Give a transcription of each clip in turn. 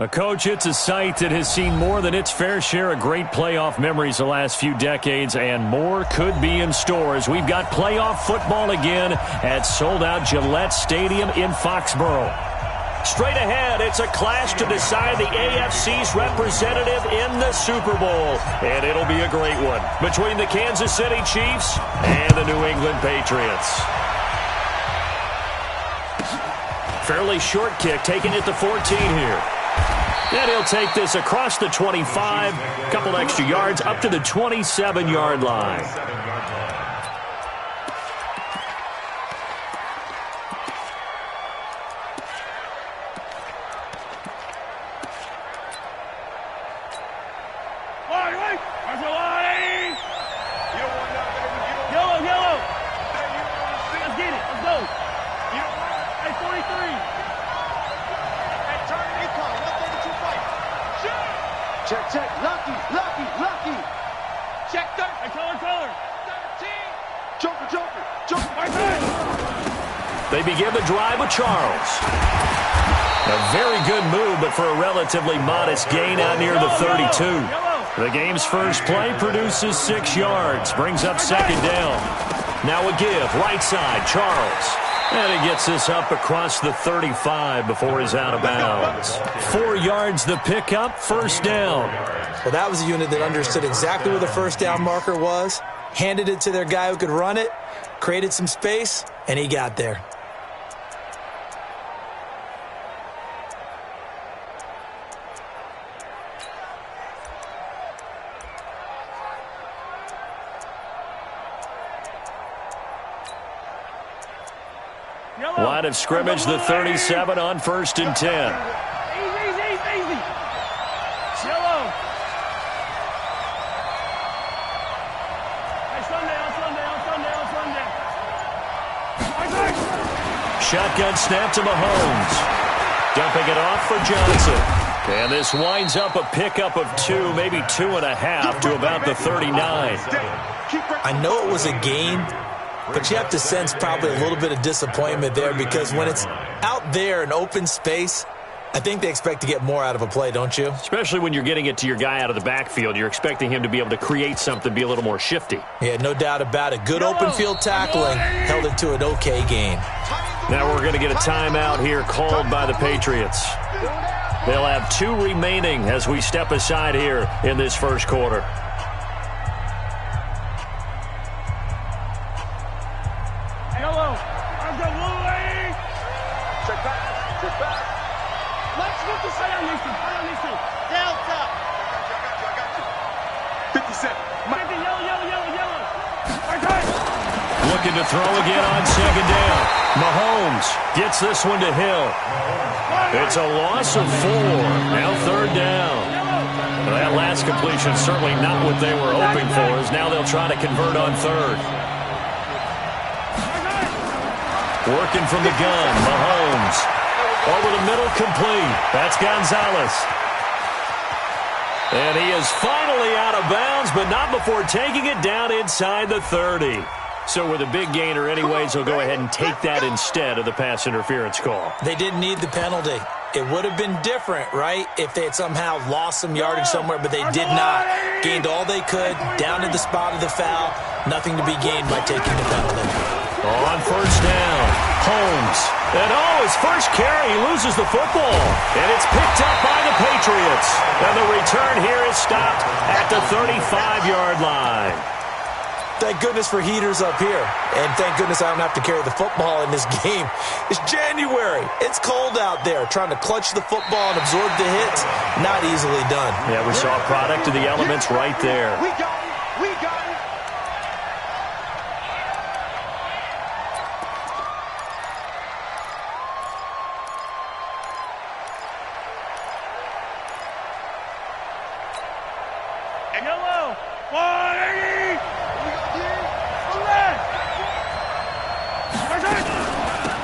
Coach, it's a site that has seen more than its fair share of great playoff memories the last few decades, and more could be in store as we've got playoff football again at sold-out Gillette Stadium in Foxborough. Straight ahead, it's a clash to decide the AFC's representative in the Super Bowl, and it'll be a great one between the Kansas City Chiefs and the New England Patriots. Fairly short kick, taking it to 14 here. And he'll take this across the 25, a couple extra yards up to the 27-yard line. They begin the drive with Charles. A very good move, but for a relatively modest gain out near the 32. The game's first play produces 6 yards, brings up second down. Now a give, right side, Charles. And he gets this up across the 35 before he's out of bounds. 4 yards the pickup, first down. Well, that was a unit that understood exactly where the first down marker was, handed it to their guy who could run it, created some space, and he got there. Line of scrimmage, the 37 on 1st and 10. Easy. Yellow. Hey, Sunday. Shotgun snap to Mahomes. Dumping it off for Johnson. And this winds up a pickup of 2, maybe 2.5 to about the 39. I know it was a gain, but you have to sense probably a little bit of disappointment there because when it's out there in open space, I think they expect to get more out of a play, don't you? Especially when you're getting it to your guy out of the backfield. You're expecting him to be able to create something, be a little more shifty. Yeah, no doubt about it. Good open field tackling held it to an okay gain. Now we're going to get a timeout here called by the Patriots. They'll have 2 remaining as we step aside here in this first quarter. Looking to throw again on second down. Mahomes gets this one to Hill. It's a loss of 4. Now third down. Well, that last completion certainly not what they were hoping for, as now they'll try to convert on third. Working from the gun, Mahomes. Over the middle, complete. That's Gonzalez. And he is finally out of bounds, but not before taking it down inside the 30. So with a big gainer anyways, they'll go ahead and take that instead of the pass interference call. They didn't need the penalty. It would have been different, right, if they had somehow lost some yardage somewhere, but they did not. Gained all they could, down to the spot of the foul. Nothing to be gained by taking the penalty. On first down, Holmes. And his first carry, he loses the football. And it's picked up by the Patriots. And the return here is stopped at the 35-yard line. Thank goodness for heaters up here. And thank goodness I don't have to carry the football in this game. It's January. It's cold out there. Trying to clutch the football and absorb the hits, not easily done. Yeah, we saw a product of the elements right there. We got it. We got it. And yellow. 180.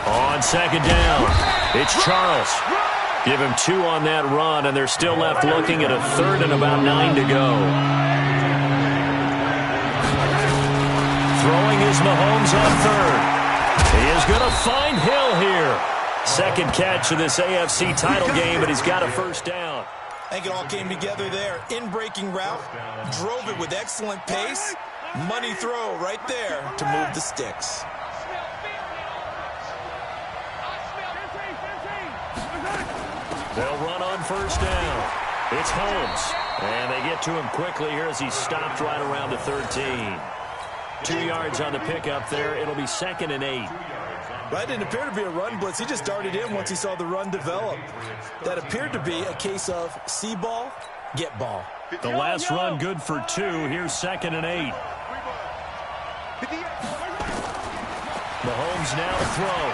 On second down, it's Charles. Give him 2 on that run, and they're still left looking at a third and about 9 to go. Throwing is Mahomes on third. He is going to find Hill here. Second catch of this AFC title game, but he's got a first down. I think it all came together there. In-breaking route, drove it with excellent pace. Money throw right there to move the sticks. They'll run on first down. It's Holmes. And they get to him quickly here as he stopped right around the 13. 2 yards on the pickup there. It'll be 2nd and 8. That didn't appear to be a run blitz. He just darted in once he saw the run develop. That appeared to be a case of see ball, get ball. The last run good for 2. Here's 2nd and 8. Mahomes now to throw.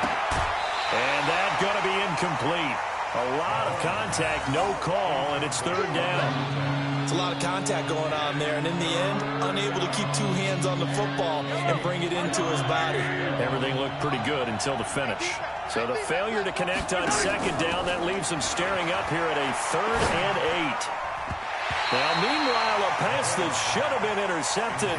And that's going to be incomplete. A lot of contact, no call, and it's 3rd down. It's a lot of contact going on there, and in the end, unable to keep 2 hands on the football and bring it into his body. Everything looked pretty good until the finish. So the failure to connect on 2nd down, that leaves him staring up here at a 3rd and 8. Now, meanwhile, a pass that should have been intercepted,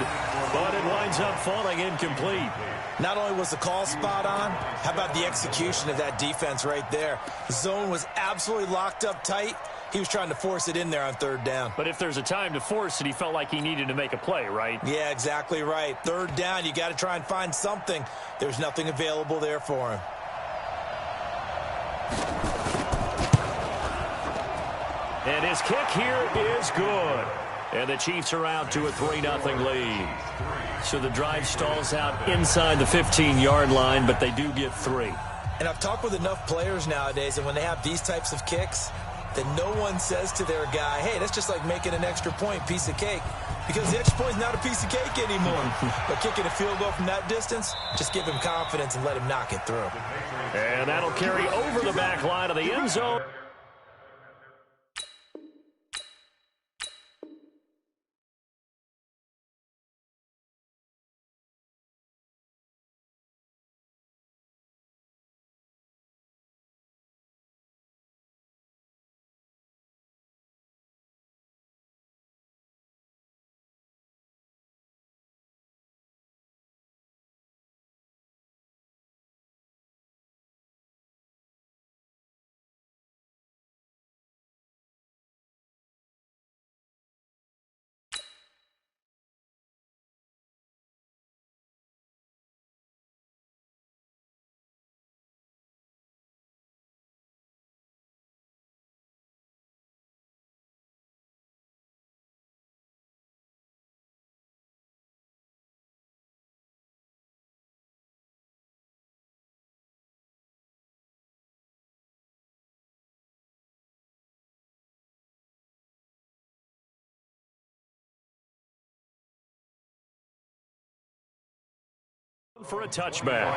but it winds up falling incomplete. Not only was the call spot on, how about the execution of that defense right there? The zone was absolutely locked up tight. He was trying to force it in there on 3rd down. But if there's a time to force it, he felt like he needed to make a play, right? Yeah, exactly right. 3rd down, you got to try and find something. There's nothing available there for him. And his kick here is good. And the Chiefs are out to a 3-0 lead. So the drive stalls out inside the 15-yard line, but they do get 3. And I've talked with enough players nowadays, and when they have these types of kicks, that no one says to their guy, hey, that's just like making an extra point, piece of cake. Because the extra point is not a piece of cake anymore. But kicking a field goal from that distance, just give him confidence and let him knock it through. And that'll carry over the back line of the end zone. For a touchback.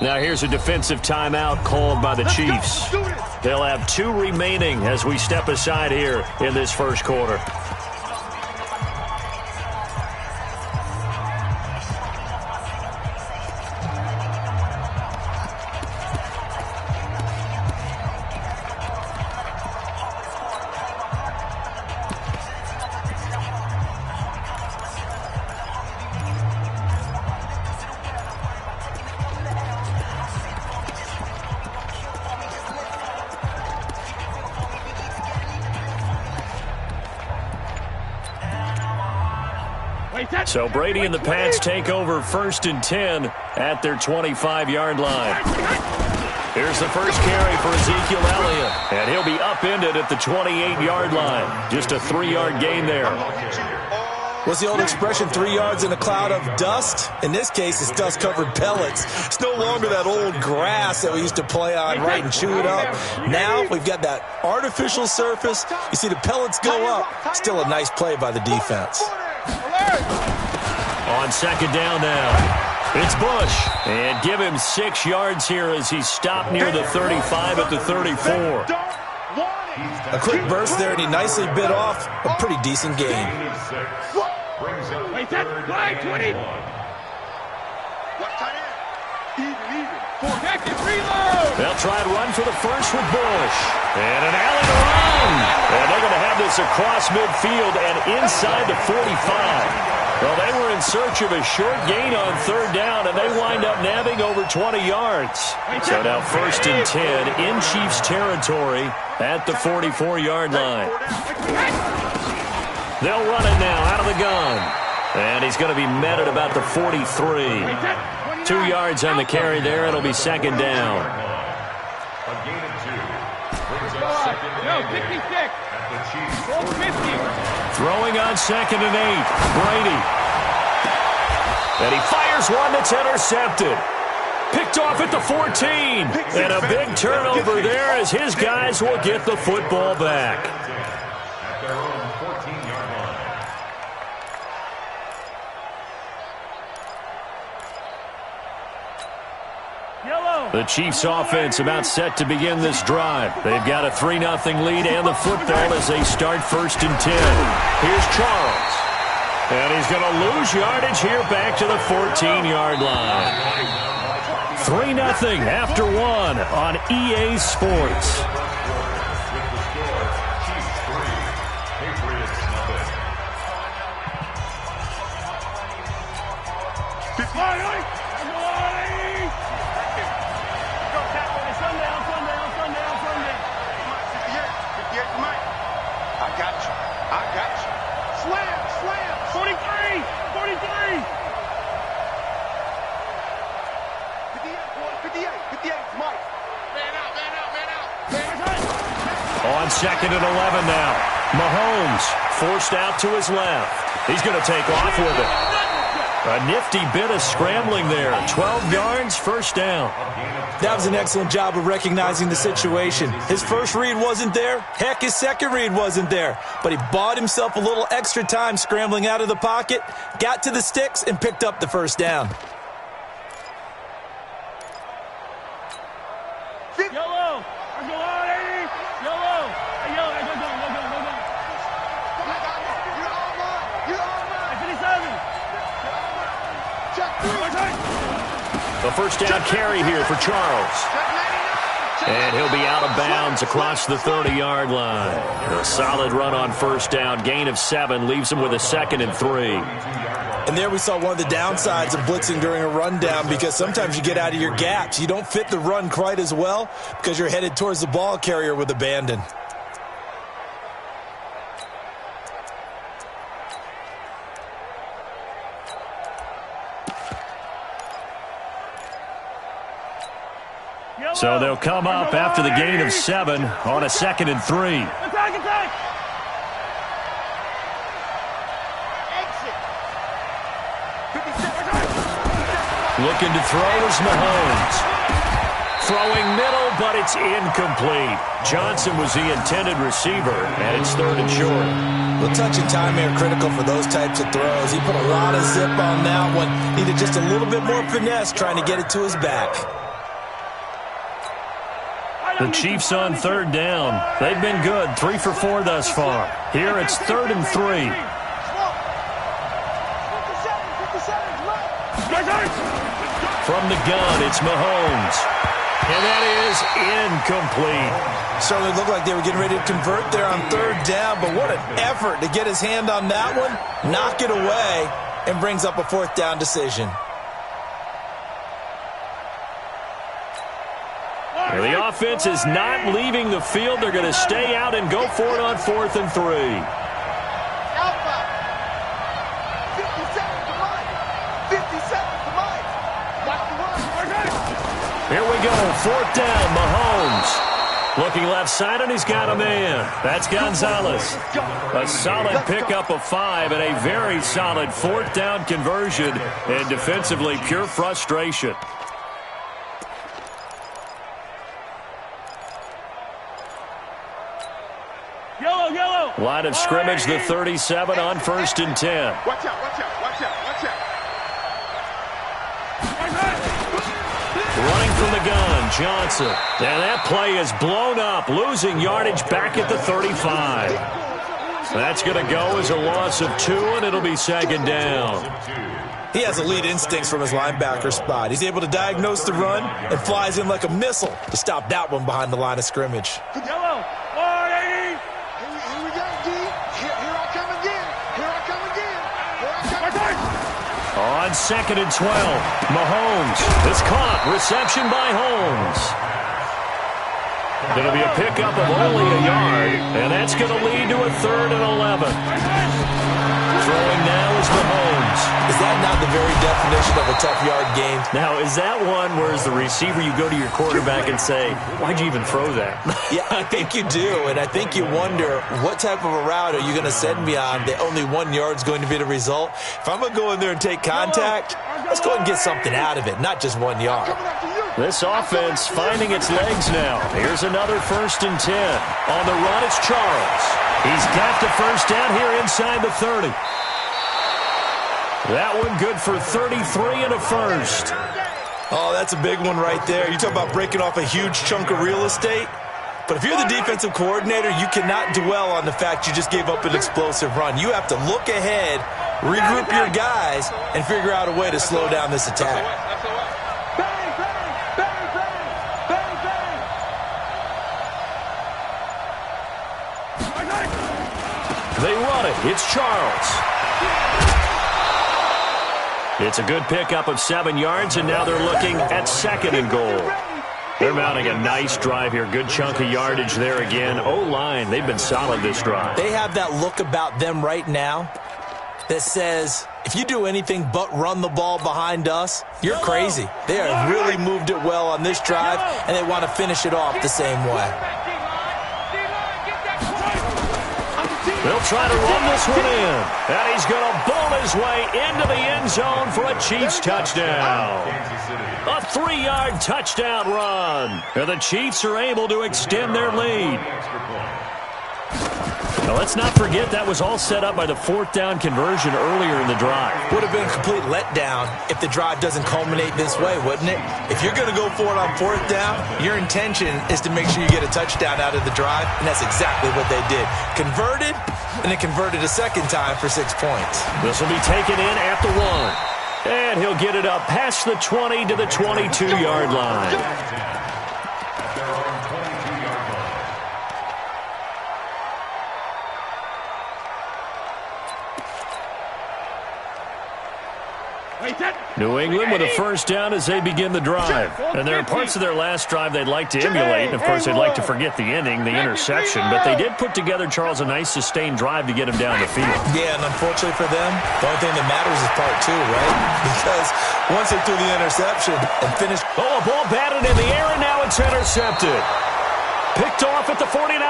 Now here's a defensive timeout called by the Chiefs. They'll have 2 remaining as we step aside here in this first quarter. So Brady and the Pats take over 1st and 10 at their 25-yard line. Here's the first carry for Ezekiel Elliott, and he'll be upended at the 28-yard line. Just a 3-yard gain there. What's the old expression, 3 yards in a cloud of dust? In this case, it's dust-covered pellets. It's no longer that old grass that we used to play on, right, and chew it up. Now we've got that artificial surface. You see the pellets go up. Still a nice play by the defense. On 2nd down now, it's Bush. And give him 6 yards here as he stopped near the 35 at the 34. A quick burst there, and he nicely bit off a pretty decent gain. Wait, that's line 20. They'll try and run for the first with Bush. And an alley to run. And they're going to have this across midfield and inside the 45. Well, they were in search of a short gain on third down, and they wind up nabbing over 20 yards. So now 1st and 10 in Chiefs territory at the 44-yard line. They'll run it now out of the gun. And he's going to be met at about the 43. 2 yards on the carry there. It'll be 2nd down. A gain of 2. Brings up 2nd and 8 at the Chiefs 50. Throwing on 2nd and 8. Brady. And he fires one that's intercepted. Picked off at the 14. And a big turnover there as his guys will get the football back. At their own 14-yard line. The Chiefs offense about set to begin this drive. They've got a 3-0 lead and the football as they start 1st and 10. Here's Charles. And he's going to lose yardage here back to the 14-yard line. 3-0 after 1 on EA Sports. On 2nd and 11 now. Mahomes forced out to his left. He's going to take off with it. A nifty bit of scrambling there. 12 yards, 1st down. That was an excellent job of recognizing the situation. His first read wasn't there. Heck, his second read wasn't there. But he bought himself a little extra time scrambling out of the pocket, got to the sticks, and picked up the 1st down. The 1st down carry here for Charles. And he'll be out of bounds across the 30-yard line. A solid run on 1st down. Gain of 7 leaves him with a 2nd and 3. And there we saw one of the downsides of blitzing during a rundown, because sometimes you get out of your gaps. You don't fit the run quite as well because you're headed towards the ball carrier with abandon. So they'll come up after the gain of 7 on a 2nd and 3. Looking to throw is Mahomes. Throwing middle, but it's incomplete. Johnson was the intended receiver, and it's 3rd and short. Well, touch and time are critical for those types of throws. He put a lot of zip on that one. Needed just a little bit more finesse trying to get it to his back. The Chiefs on 3rd down. They've been good, 3 for 4 thus far. Here it's 3rd and 3. From the gun, it's Mahomes. And that is incomplete. Certainly looked like they were getting ready to convert there on 3rd down, but what an effort to get his hand on that one, knock it away, and brings up a 4th down decision. The offense is not leaving the field. They're going to stay out and go for it on 4th and 3. Here we go, 4th down, Mahomes. Looking left side, and he's got a man. That's Gonzalez. A solid pickup of 5 and a very solid 4th down conversion, and defensively pure frustration. Line of scrimmage, the 37 on 1st and 10. Watch out, watch out, watch out, watch out. Running from the gun, Johnson. And that play is blown up, losing yardage back at the 35. That's going to go as a loss of 2, and it'll be 2nd down. He has elite instincts from his linebacker spot. He's able to diagnose the run and flies in like a missile to stop that one behind the line of scrimmage. Yellow, 180. Here we go, D. Here I come again. Here I come again. Here I come again. On 2nd and 12, Mahomes is caught. Reception by Holmes. It'll be a pickup of only a yard, and that's going to lead to a 3rd and 11. Throwing now is Mahomes. Is that not the very definition of a tough yard game? Now, is that one where as the receiver you go to your quarterback and say, why'd you even throw that? Yeah, I think you do, and I think you wonder what type of a route are you going to send me on that only 1 yard's going to be the result? If I'm going to go in there and take contact, let's go and get something out of it, not just 1 yard. This offense finding its legs now. Here's another 1st and 10. On the run, it's Charles. He's got the first down here inside the 30. That one good for 33 and a first. Oh, that's a big one right there. You talk about breaking off a huge chunk of real estate. But if you're the defensive coordinator, you cannot dwell on the fact you just gave up an explosive run. You have to look ahead, regroup your guys, and figure out a way to slow down this attack. They run it. It's Charles. It's a good pickup of 7 yards, and now they're looking at 2nd and goal. They're mounting a nice drive here. Good chunk of yardage there again. O-line, they've been solid this drive. They have that look about them right now that says, if you do anything but run the ball behind us, you're crazy. They have really moved it well on this drive, and they want to finish it off the same way. They'll try to run this one in. And he's going to bowl his way into the end zone for a Chiefs touchdown. A 3-yard touchdown run. And the Chiefs are able to extend their lead. Now, let's not forget that was all set up by the 4th down conversion earlier in the drive. Would have been a complete letdown if the drive doesn't culminate this way, wouldn't it? If you're going to go for it on 4th down, your intention is to make sure you get a touchdown out of the drive, and that's exactly what they did. Converted, and then converted a second time for 6 points. This will be taken in at the 1. And he'll get it up past the 20 to the 22-yard line. New England with a first down as they begin the drive. And there are parts of their last drive they'd like to emulate. And, of course, they'd like to forget the ending, the interception. But they did put together, Charles, a nice sustained drive to get him down the field. Yeah, and unfortunately for them, the only thing that matters is part 2, right? Because once they threw the interception and finished... Oh, a ball batted in the air, and now it's intercepted. Picked off at the 49.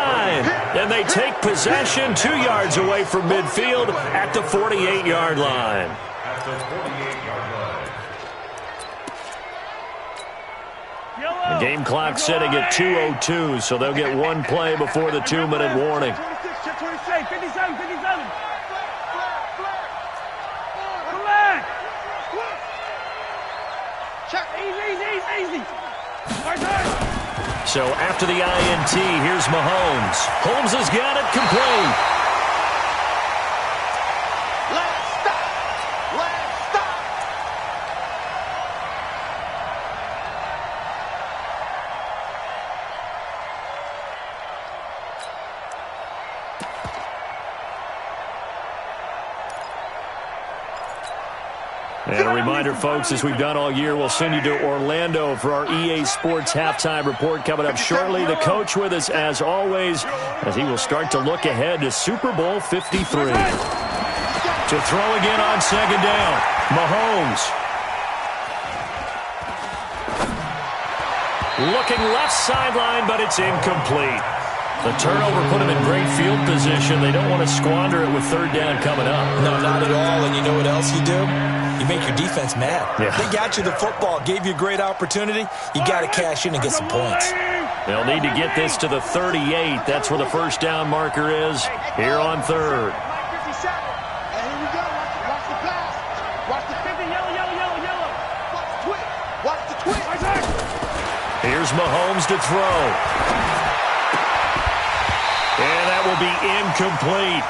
And they take possession 2 yards away from midfield at the 48-yard line. The game clock setting at 2:02, so they'll get 1 play before the 2-minute warning. So after the INT, here's Mahomes. Holmes has got it complete. And a reminder, folks, as we've done all year, we'll send you to Orlando for our EA Sports halftime report coming up shortly. The coach with us, as always, as he will start to look ahead to Super Bowl 53. To throw again on 2nd down, Mahomes. Looking left sideline, but it's incomplete. The turnover put him in great field position. They don't want to squander it with 3rd down coming up. No, not at all. And you know what else you do? You make your defense mad. Yeah. They got you the football, gave you a great opportunity. You got to cash in and get some points. They'll need to get this to the 38. That's where the first down marker is here on 3rd. Here's Mahomes to throw. And that will be incomplete.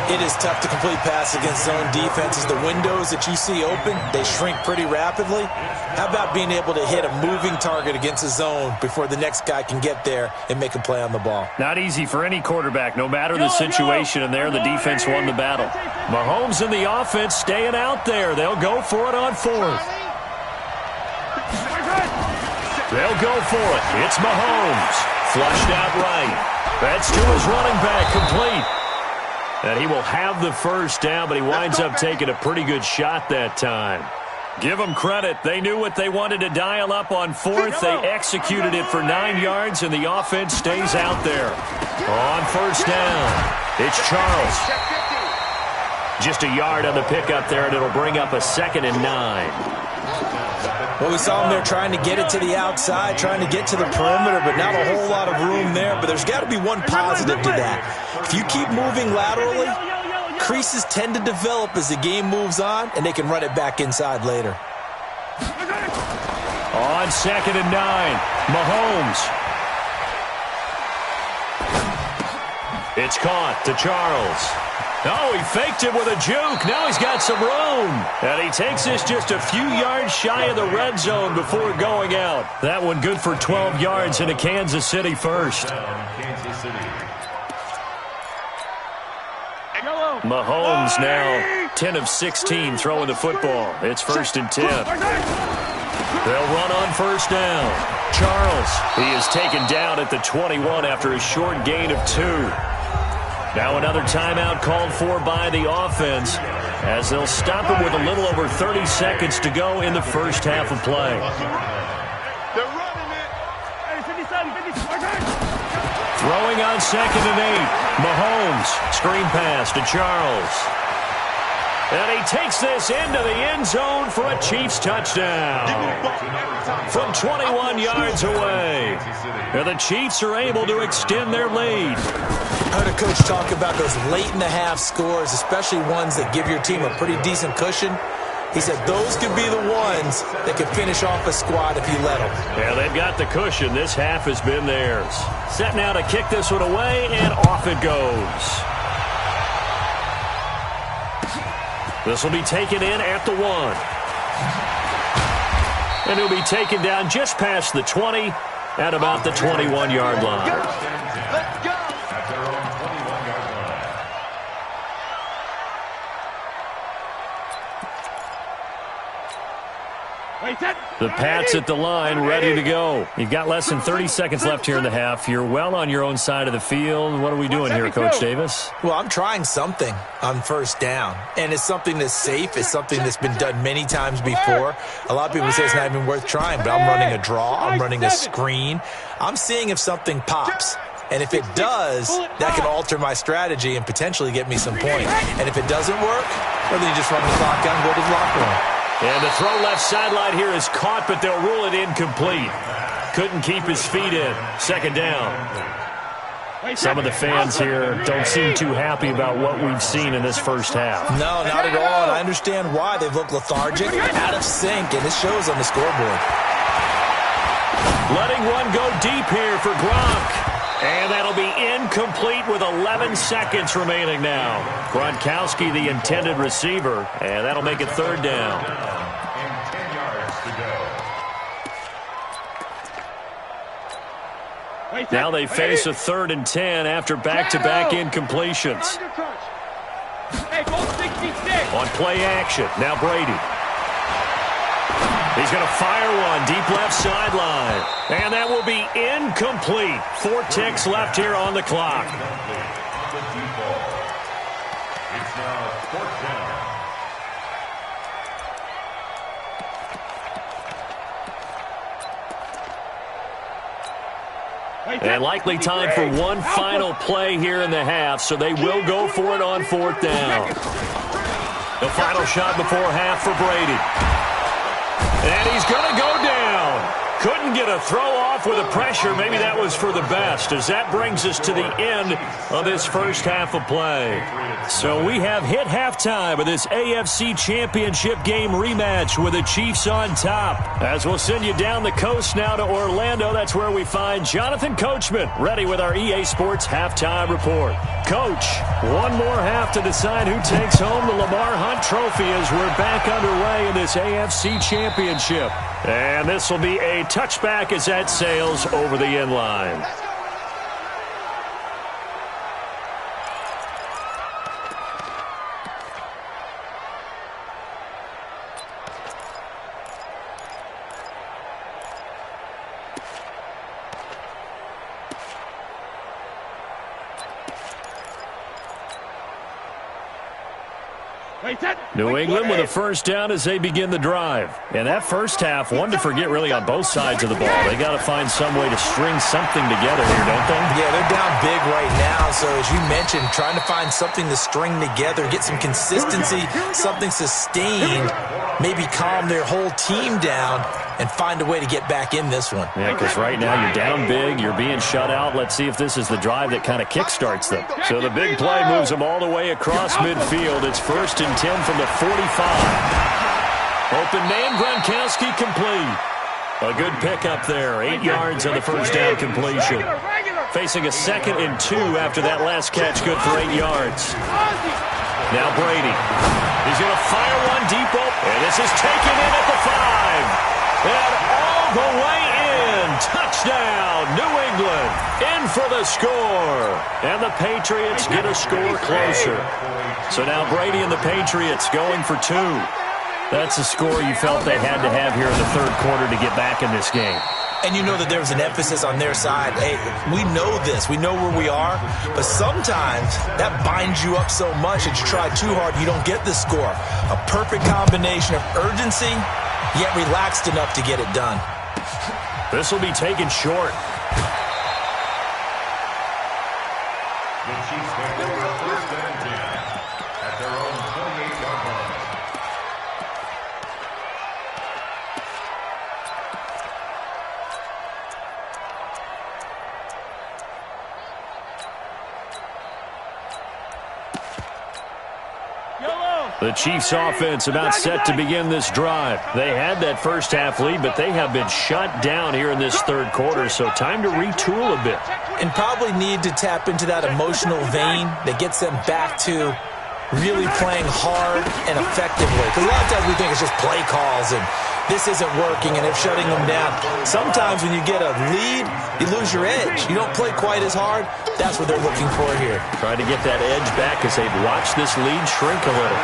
It is tough to complete passes against zone defenses. The windows that you see open, they shrink pretty rapidly. How about being able to hit a moving target against a zone before the next guy can get there and make a play on the ball? Not easy for any quarterback, no matter the situation, and there the defense won the battle. Mahomes and the offense staying out there. They'll go for it on fourth. They'll go for it. It's Mahomes. Flushed out right. That's to his running back, complete. And he will have the first down, but he winds up taking a pretty good shot that time. Give them credit. They knew what they wanted to dial up on fourth. They executed it for 9 yards, and the offense stays out there. On first down, it's Charles. Just a yard on the pickup there, and it'll bring up a 2nd and 9. Well, we saw him there trying to get it to the outside, trying to get to the perimeter, but not a whole lot of room there. But there's got to be one positive to that. If you keep moving laterally, creases tend to develop as the game moves on, and they can run it back inside later. On 2nd and 9, Mahomes. It's caught to Charles. Oh, he faked it with a juke. Now he's got some room. And he takes this just a few yards shy of the red zone before going out. That one good for 12 yards into Kansas City first. Mahomes now 10 of 16 throwing the football. It's 1st and 10. They'll run on first down. Charles, he is taken down at the 21 after a short gain of 2. Now another timeout called for by the offense as they'll stop him with a little over 30 seconds to go in the first half of play. They're running it. Throwing on 2nd and 8. Mahomes, screen pass to Charles. And he takes this into the end zone for a Chiefs touchdown. From 21 yards away. And the Chiefs are able to extend their lead. I heard a coach talk about those late-in-the-half scores, especially ones that give your team a pretty decent cushion. He said those could be the ones that could finish off a squad if you let them. Yeah, they've got the cushion. This half has been theirs. Set now to kick this one away, and off it goes. This will be taken in at the 1. And he'll be taken down just past the 20 at about the 21-yard line. Let's go. At their own 21-yard line. The Pats at the line, ready to go. You've got less than 30 seconds left here in the half. You're well on your own side of the field. What are we doing here, Coach Davis? Well, I'm trying something on first down, and it's something that's safe. It's something that's been done many times before. A lot of people say it's not even worth trying, but I'm running a draw. I'm running a screen. I'm seeing if something pops. And if it does, that can alter my strategy and potentially get me some points. And if it doesn't work, well, then you just run the clock out and go to the locker room. And the throw left sideline here is caught, but they'll rule it incomplete. Couldn't keep his feet in. 2nd down. Some of the fans here don't seem too happy about what we've seen in this first half. No, not at all, and I understand why. They've looked lethargic, out of sync, and it shows on the scoreboard. Letting one go deep here for Gronk. And that'll be incomplete with 11 seconds remaining now. Gronkowski, the intended receiver, and that'll make it 3rd down. And 10 yards to go. Now they face a 3rd and 10 after back-to-back incompletions. On play action, now Brady. He's going to fire one deep left sideline. And that will be incomplete. 4 ticks left here on the clock. It's now 4th down. And likely time for one final play here in the half, so they will go for it on 4th down. The final shot before half for Brady. And he's going to go down. Couldn't didn't get a throw off with the pressure. Maybe that was for the best, as that brings us to the end of this first half of play. So we have hit halftime of this AFC Championship game rematch with the Chiefs on top. As we'll send you down the coast now to Orlando, that's where we find Jonathan Coachman ready with our EA Sports halftime report. Coach, one more half to decide who takes home the Lamar Hunt Trophy as we're back underway in this AFC Championship. And this will be a touchback as that sails over the end line. New England with a first down as they begin the drive. And that first half, one to forget really on both sides of the ball. They got to find some way to string something together here, don't they? Yeah, they're down big right now. So as you mentioned, trying to find something to string together, get some consistency, something sustained, maybe calm their whole team down and find a way to get back in this one. Yeah, because right now you're down big, you're being shut out. Let's see if this is the drive that kind of kickstarts them. So the big play moves them all the way across midfield. It's 1st and 10 from the 45. Open man, Gronkowski complete. A good pickup there. 8 yards on the first down completion. Facing a 2nd and 2 after that last catch, good for 8 yards. Now Brady. He's going to fire one deep open, and this is taken in at the 5. And all the way in. Touchdown, New England. In for the score. And the Patriots get a score closer. So now Brady and the Patriots going for 2. That's the score you felt they had to have here in the third quarter to get back in this game. And you know that there's an emphasis on their side. Hey, we know this. We know where we are. But sometimes that binds you up so much that you try too hard, you don't get the score. A perfect combination of urgency, yet relaxed enough to get it done. This will be taken short. The Chiefs take over 1st and 10 at their own 28-yard line. The Chiefs offense about set to begin this drive. They had that first half lead, but they have been shut down here in this third quarter, so time to retool a bit. And probably need to tap into that emotional vein that gets them back to really playing hard and effectively. Because a lot of times we think it's just play calls and this isn't working and they're shutting them down. Sometimes when you get a lead, you lose your edge. You don't play quite as hard. That's what they're looking for here. Trying to get that edge back as they've watched this lead shrink a little.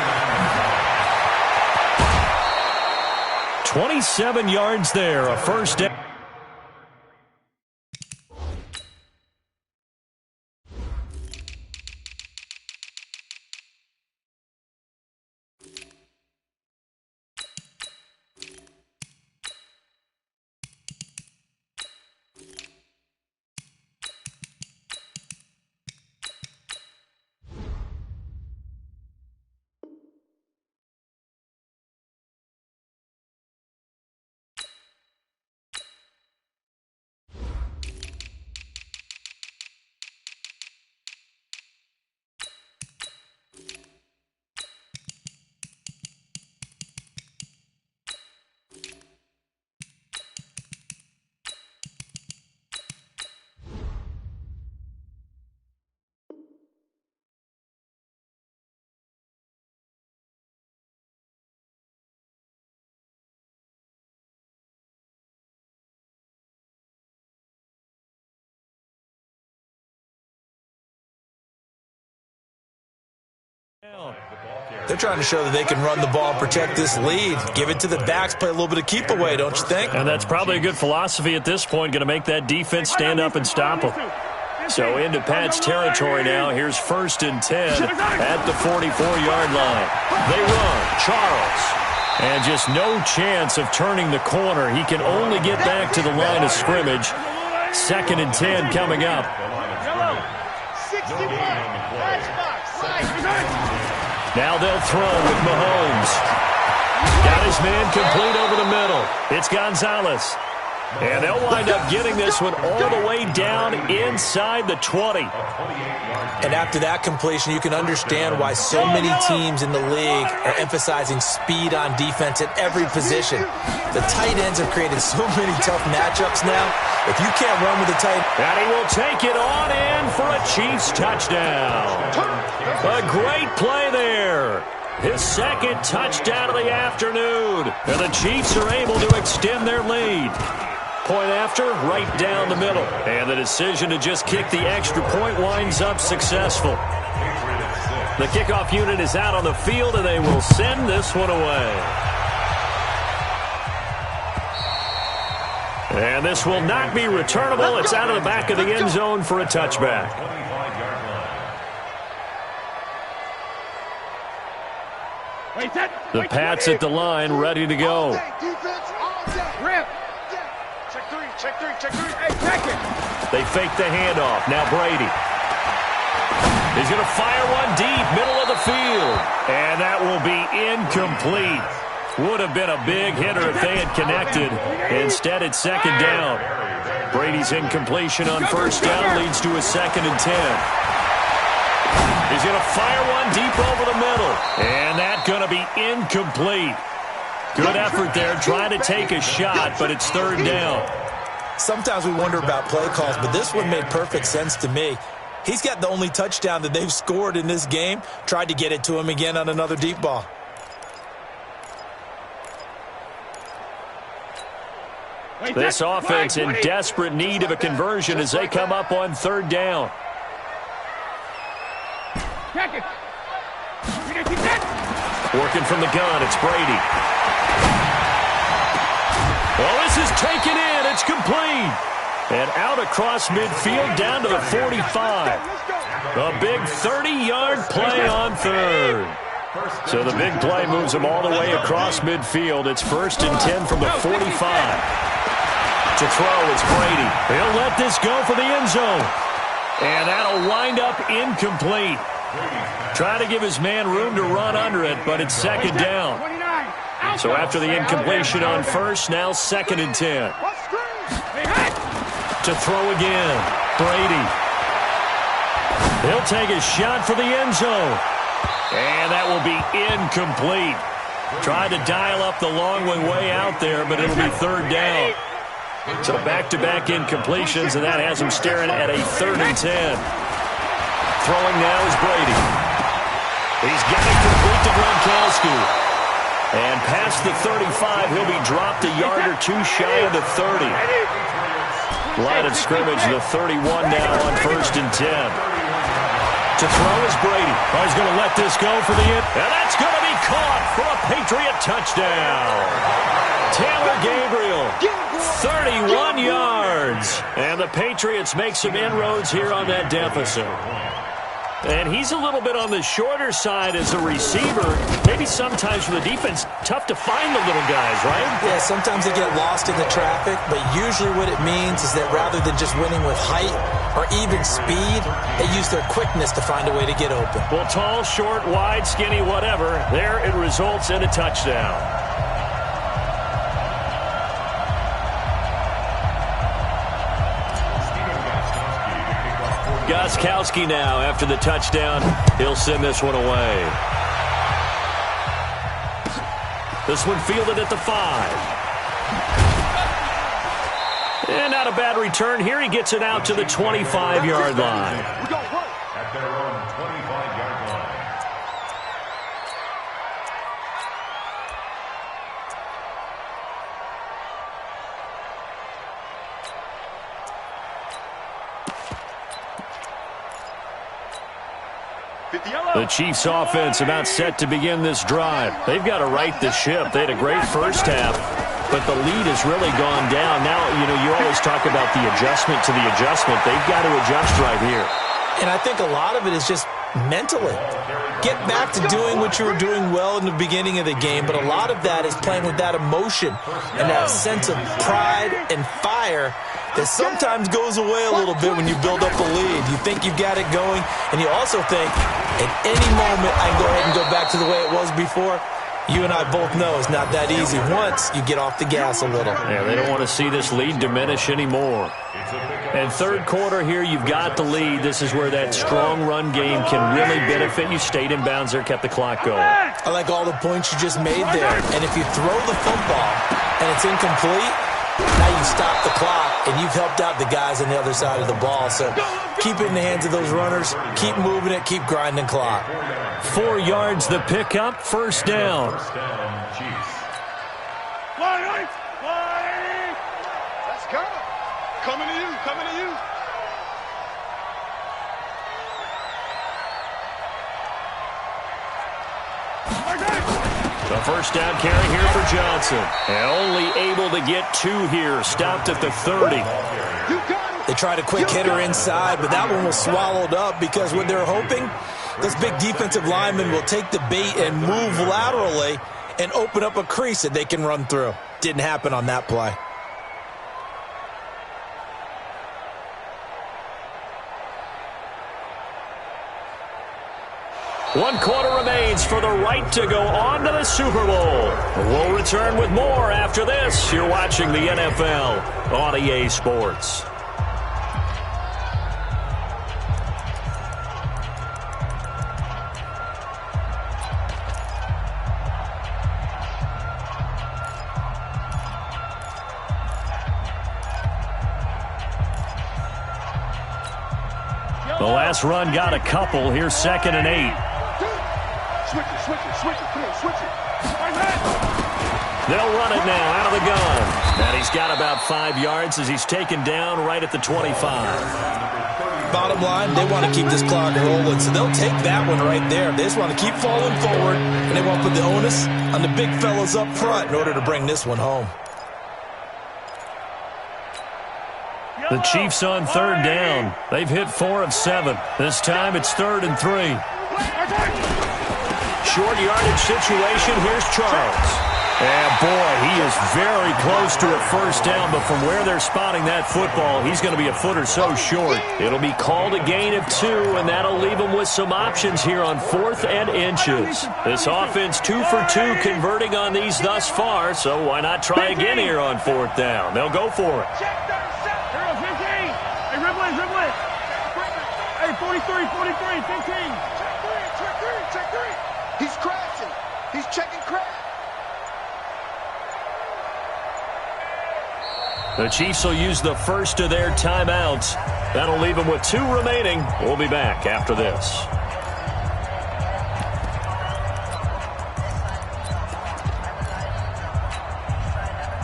27 yards there, a first down. They're trying to show that they can run the ball and protect this lead. Give it to the backs, play a little bit of keep away, don't you think? And that's probably a good philosophy at this point, going to make that defense stand up and stop them. So into Pat's territory now. Here's 1st and 10 at the 44-yard line. They run. Charles. And just no chance of turning the corner. He can only get back to the line of scrimmage. 2nd and 10 coming up. 61. Now they'll throw with Mahomes. Got his man complete over the middle. It's Gonzalez. And they'll wind up getting this one all the way down inside the 20. And after that completion, you can understand why so many teams in the league are emphasizing speed on defense at every position. The tight ends have created so many tough matchups now. If you can't run with the tight end. And he will take it on in for a Chiefs touchdown. A great play there. His second touchdown of the afternoon. And the Chiefs are able to extend their lead. Point after, right down the middle. And the decision to just kick the extra point winds up successful. The kickoff unit is out on the field, and they will send this one away. And this will not be returnable. It's out of the back of the end zone for a touchback. The Pats at the line, ready to go. They fake the handoff. Now Brady. He's going to fire one deep, middle of the field. And that will be incomplete. Would have been a big hitter if they had connected. Instead, it's second down. Brady's incompletion on first down leads to a 2nd and 10. He's going to fire one deep over the middle. And that's going to be incomplete. Good effort there, trying to take a shot, but it's 3rd down. Sometimes we wonder about play calls, but this one made perfect sense to me. He's got the only touchdown that they've scored in this game. Tried to get it to him again on another deep ball. This offense in desperate need of a conversion as they come up on 3rd down. Working from the gun, it's Brady. Well, this is taken in. It's complete. And out across midfield down to the 45. A big 30-yard play on 3rd. So the big play moves them all the way across midfield. It's 1st and 10 from the 45. To throw, it's Brady. He'll let this go for the end zone. And that'll wind up incomplete. Trying to give his man room to run under it, but it's 2nd down. So after the incompletion on first, now 2nd and 10. To throw again, Brady. He'll take a shot for the end zone. And that will be incomplete. Tried to dial up the long way out there, but it'll be 3rd down. So back-to-back incompletions, and that has him staring at a 3rd and 10. Throwing now is Brady. He's got it complete to Gronkowski. And past the 35, he'll be dropped a yard or two shy of the 30. Line of scrimmage, the 31 now on 1st and 10. To throw is Brady. Oh, he's going to let this go for the end. And that's going to be caught for a Patriot touchdown. Taylor Gabriel, 31 yards. And the Patriots make some inroads here on that deficit. And he's a little bit on the shorter side as a receiver. Maybe sometimes for the defense, tough to find the little guys, right? Yeah, sometimes they get lost in the traffic, but usually what it means is that rather than just winning with height or even speed, they use their quickness to find a way to get open. Well, tall, short, wide, skinny, whatever, there it results in a touchdown. Gostkowski now after the touchdown. He'll send this one away. This one fielded at the 5. And not a bad return here. He gets it out to the 25-yard line. At their own 25-yard line. The Chiefs offense about set to begin this drive. They've got to right the ship. They had a great first half, but the lead has really gone down. Now, you always talk about the adjustment to the adjustment. They've got to adjust right here. And I think a lot of it is just mentally. Get back to doing what you were doing well in the beginning of the game, but a lot of that is playing with that emotion and that sense of pride and fire that sometimes goes away a little bit when you build up a lead. You think you've got it going, and you also think, at any moment, I can go ahead and go back to the way it was before. You and I both know it's not that easy once you get off the gas a little. Yeah, they don't want to see this lead diminish anymore. And third quarter here, you've got the lead. This is where that strong run game can really benefit you. Stayed in bounds there, kept the clock going. I like all the points you just made there. And if you throw the football and it's incomplete, now you stop the clock, and you've helped out the guys on the other side of the ball. So keep it in the hands of those runners. Keep moving it. Keep grinding clock. 4 yards the pickup, first down. Chiefs. Let's go. Coming to you. Coming to you. The first down carry here for Johnson. And only able to get 2 here. Stopped at the 30. They tried a quick hitter inside, but that one was swallowed up because what they're hoping, this big defensive lineman will take the bait and move laterally and open up a crease that they can run through. Didn't happen on that play. One quarter remains for the right to go on to the Super Bowl. We'll return with more after this. You're watching the NFL on EA Sports. The last run got a couple. Here's 2nd and 8. Switch it. Come on, switch it. They'll run it now out of the gun. And he's got about 5 yards as he's taken down right at the 25. Bottom line, they want to keep this clock rolling, so they'll take that one right there. They just want to keep falling forward, and they want to put the onus on the big fellas up front in order to bring this one home. The Chiefs on 3rd down. They've hit 4 of 7. This time it's 3rd and 3. Short yardage situation. Here's Charles. And boy, he is very close to a first down, but from where they're spotting that football, he's going to be a foot or so short. It'll be called a gain of 2, and that'll leave them with some options here on 4th and inches. This offense 2 for 2 converting on these thus far, so why not try again here on 4th down? They'll go for it. Hey, 43, 15. Check 3. He's crashing. He's checking crash. The Chiefs will use the first of their timeouts. That'll leave them with 2 remaining. We'll be back after this.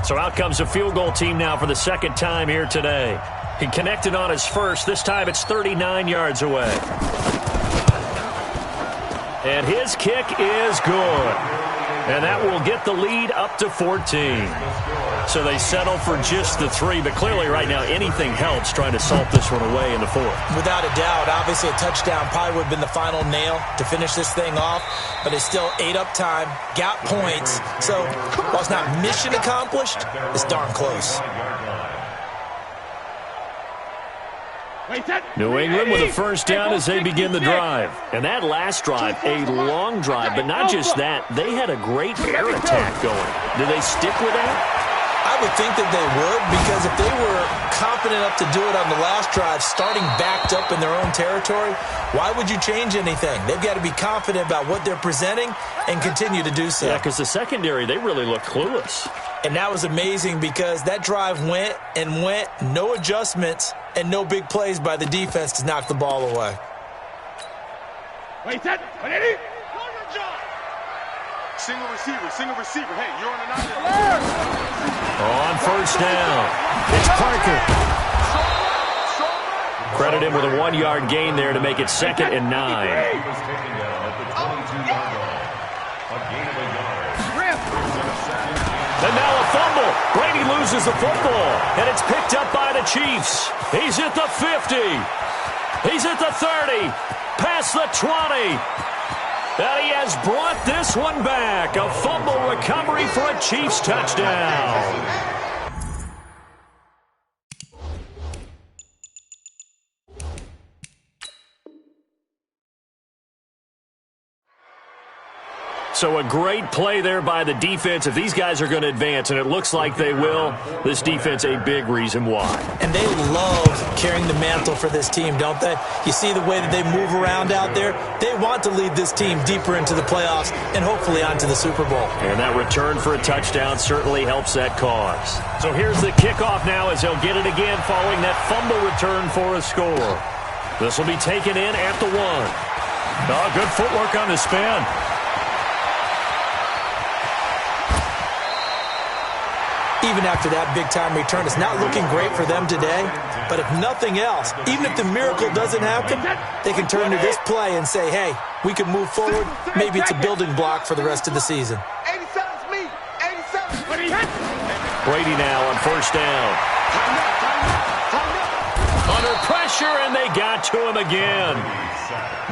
So out comes a field goal team now for the 2nd time here today. He connected on his first. This time it's 39 yards away. And his kick is good. And that will get the lead up to 14. So they settle for just the 3, but clearly right now anything helps trying to salt this one away in the 4th. Without a doubt, obviously a touchdown probably would have been the final nail to finish this thing off, but it's still 8 up time, got points. So while it's not mission accomplished, it's darn close. New England with a first down as they begin the drive. And that last drive, a long drive, but not just that. They had a great air attack going. Do they stick with that? I would think that they would, because if they were confident enough to do it on the last drive, starting backed up in their own territory, why would you change anything? They've got to be confident about what they're presenting and continue to do so. Yeah, because the secondary, they really look clueless. And that was amazing because that drive went, no adjustments, and no big plays by the defense to knock the ball away. Wait, single receiver. Hey, you're on an island. On first down, it's Parker. Credit him with a 1-yard gain there to make it 2nd and 9. He was taken down at the 22-yard line. A gain of a yard. And now a fumble. Brady loses the football, and it's picked up by the Chiefs. He's at the 50. He's at the 30. Past the 20. And he has brought this one back. A fumble recovery for a Chiefs touchdown. So a great play there by the defense. If these guys are going to advance, and it looks like they will, this defense a big reason why. And they love carrying the mantle for this team, don't they? You see the way that they move around out there? They want to lead this team deeper into the playoffs and hopefully onto the Super Bowl. And that return for a touchdown certainly helps that cause. So here's the kickoff now as they'll get it again following that fumble return for a score. This will be taken in at the 1. Oh, good footwork on the spin. Even after that big-time return, it's not looking great for them today. But if nothing else, even if the miracle doesn't happen, they can turn to this play and say, hey, we can move forward. Maybe it's a building block for the rest of the season. 87's me. 87. Brady now on first down. Under pressure, and they got to him again.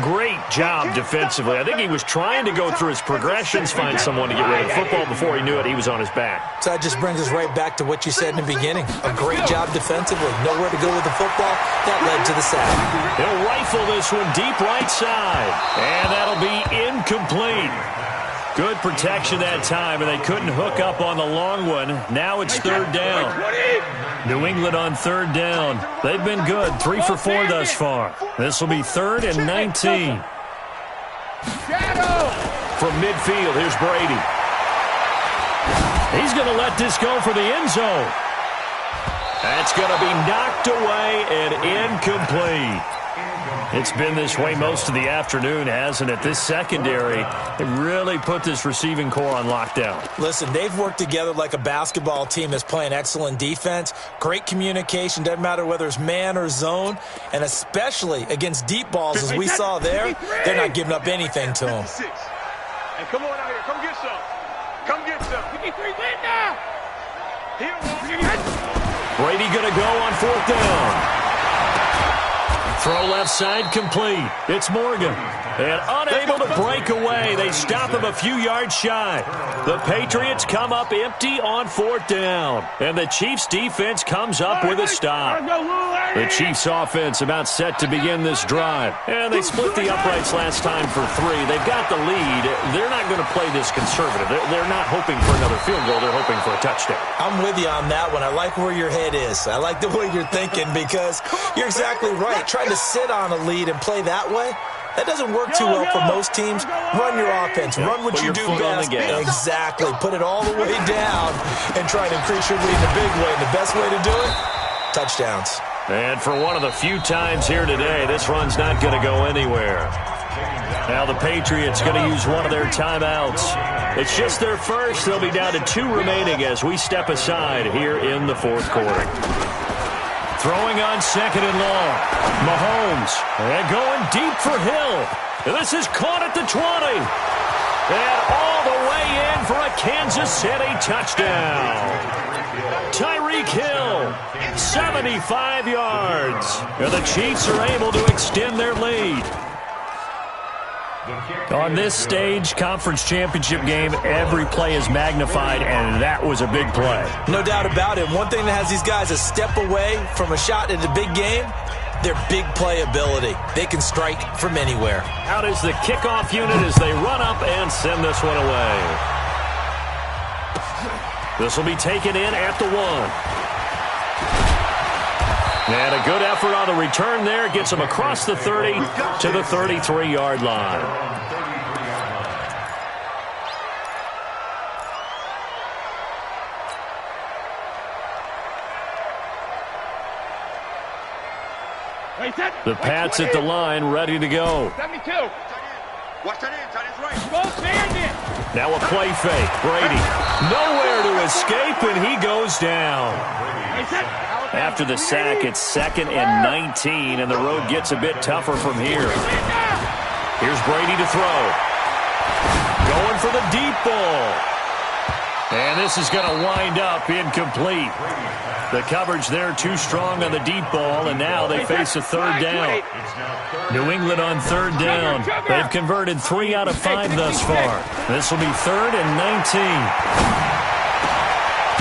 Great job defensively. I think he was trying to go through his progressions, find someone to get rid of the football. Before he knew it, he was on his back. So that just brings us right back to what you said in the beginning. A great job defensively. Nowhere to go with the football. That led to the sack. He'll rifle this one deep right side. And that'll be incomplete. Good protection that time, and they couldn't hook up on the long one. Now it's third down. New England on third down. They've been good, 3 for 4 thus far. This will be 3rd and 19. From midfield, here's Brady. He's going to let this go for the end zone. That's going to be knocked away and incomplete. It's been this way most of the afternoon, hasn't it? This secondary, it really put this receiving core on lockdown. Listen, they've worked together like a basketball team that's playing excellent defense. Great communication, doesn't matter whether it's man or zone. And especially against deep balls, as we saw there, they're not giving up anything to them. Hey, come on out here. Come get some. Come get some. 53 win now. Brady going to go on 4th down. Throw left side complete. It's Morgan. And unable to break away. They stop him a few yards shy. The Patriots come up empty on 4th down. And the Chiefs defense comes up with a stop. The Chiefs offense about set to begin this drive. And they split the uprights last time for 3. They've got the lead. They're not going to play this conservative. They're not hoping for another field goal. They're hoping for a touchdown. I'm with you on that one. I like where your head is. I like the way you're thinking because you're exactly right. Trying to sit on a lead and play that way, that doesn't work too well for most teams. Run your offense. Run what you do best. Exactly. Put it all the way down and try to increase your lead in a big way. And the best way to do it, touchdowns. And for one of the few times here today, this run's not going to go anywhere. Now the Patriots going to use one of their timeouts. It's just their first. They'll be down to 2 remaining as we step aside here in the 4th quarter. Throwing on 2nd and long. Mahomes. And going deep for Hill. And this is caught at the 20. And all the way in for a Kansas City touchdown. Tyreek Hill, 75 yards. And the Chiefs are able to extend their lead. On this stage, conference championship game, every play is magnified, and that was a big play. No doubt about it. One thing that has these guys a step away from a shot at a big game, their big play ability. They can strike from anywhere. Out is the kickoff unit as they run up and send this one away. This will be taken in at the 1. And a good effort on the return there. Gets him across the 30 to the 33-yard line. The Pats at the line, ready to go. 72. Watch that in, tight end right. Go stand. Now a play fake. Brady nowhere to escape, and he goes down. After the sack, it's 2nd and 19, and the road gets a bit tougher from here. Here's Brady to throw. Going for the deep ball. And this is going to wind up incomplete. The coverage there too strong on the deep ball, and now they face a 3rd down. New England on 3rd down. They've converted 3 out of 5 thus far. This will be 3rd and 19.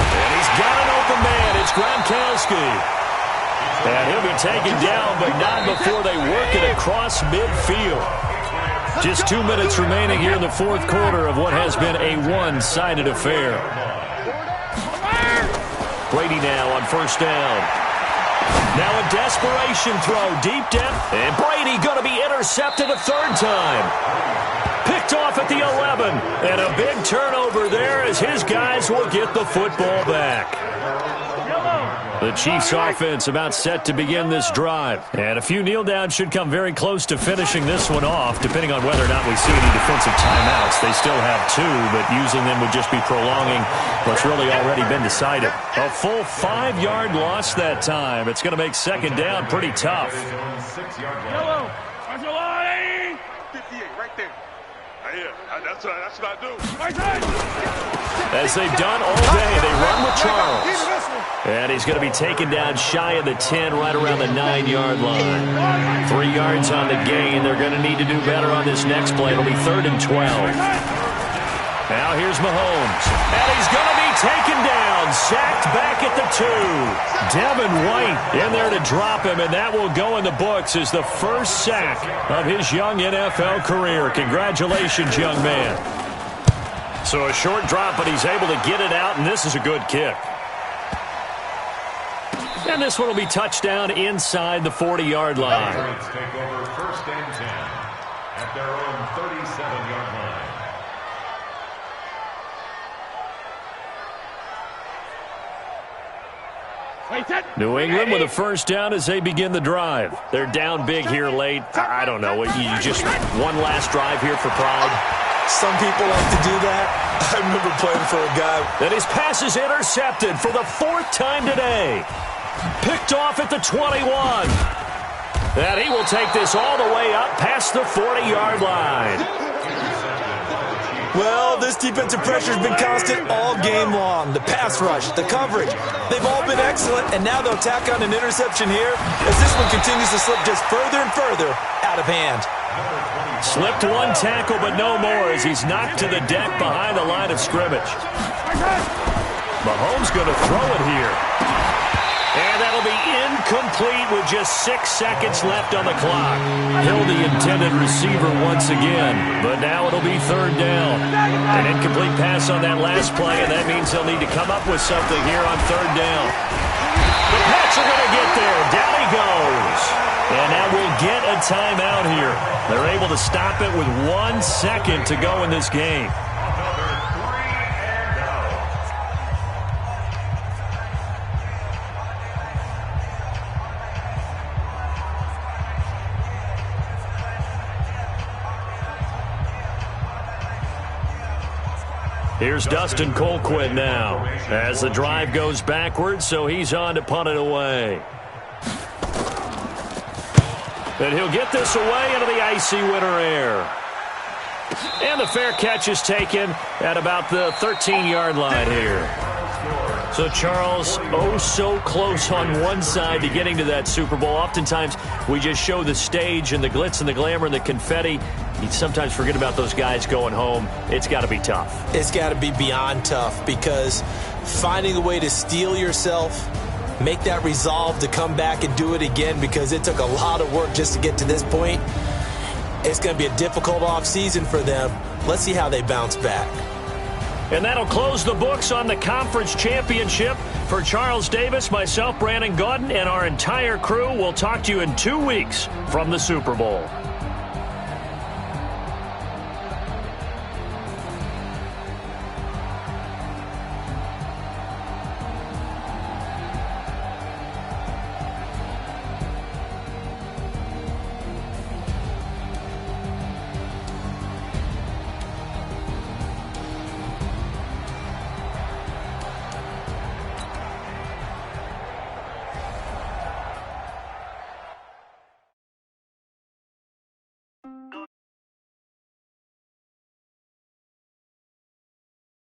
And he's got an open man. It's Gronkowski. And he'll be taken down, but not before they work it across midfield. Just 2 minutes remaining here in the fourth quarter of what has been a one-sided affair. Brady now on first down. Now a desperation throw, deep depth, and Brady going to be intercepted a third time. Picked off at the 11, and a big turnover there as his guys will get the football back. The Chiefs offense about set to begin this drive. And a few kneel downs should come very close to finishing this one off, depending on whether or not we see any defensive timeouts. They still have 2, but using them would just be prolonging what's really already been decided. A full 5-yard loss that time. It's going to make second down pretty tough. 6-yard line. 58 right there. That's what I do. As they've done all day, they run with Charles. And he's going to be taken down shy of the 10, right around the 9-yard line. 3 yards on the gain. They're going to need to do better on this next play. It'll be 3rd and 12. Now here's Mahomes. And he's going to be taken down, sacked back at the 2. Devin White in there to drop him, and that will go in the books as the first sack of his young NFL career. Congratulations, young man. So a short drop, but he's able to get it out, and this is a good kick. And this one will be touchdown inside the 40-yard line. Patriots take over 1st and 10 at their own 37-yard line. New England with a first down as they begin the drive. They're down big here late. I don't know. You just one last drive here for pride. Some people like to do that. I remember playing for a guy. And his pass is intercepted for the 4th time today. Picked off at the 21. And he will take this all the way up past the 40-yard line. Well, this defensive pressure has been constant all game long. The pass rush, the coverage, they've all been excellent, and now they'll tack on an interception here as this one continues to slip just further and further out of hand. Slipped one tackle, but no more as he's knocked to the deck behind the line of scrimmage. Mahomes going to throw it here. And that'll be incomplete with just 6 seconds left on the clock. Hill the intended receiver once again, but now it'll be 3rd down. An incomplete pass on that last play, and that means they'll need to come up with something here on 3rd down. The Pats are going to get there. Down he goes. And now we'll get a timeout here. They're able to stop it with 1 second to go in this game. Here's Dustin Colquitt now as the drive goes backwards, so he's on to punt it away. And he'll get this away into the icy winter air. And the fair catch is taken at about the 13-yard line here. So Charles, oh so close on one side to getting to that Super Bowl. Oftentimes we just show the stage and the glitz and the glamour and the confetti. You sometimes forget about those guys going home. It's got to be tough. It's got to be beyond tough because finding a way to steel yourself, make that resolve to come back and do it again because it took a lot of work just to get to this point. It's going to be a difficult offseason for them. Let's see how they bounce back. And that'll close the books on the conference championship. For Charles Davis, myself, Brandon Gaudin, and our entire crew, we'll talk to you in 2 weeks from the Super Bowl.